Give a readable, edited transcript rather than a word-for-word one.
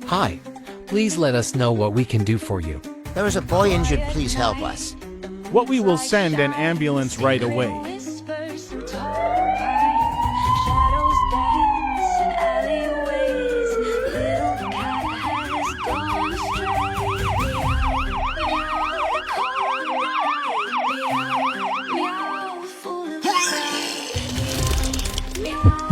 Hi. Please let us know what we can do for you. There is a boy injured. Please help us. What we will send an ambulance right away. Meow.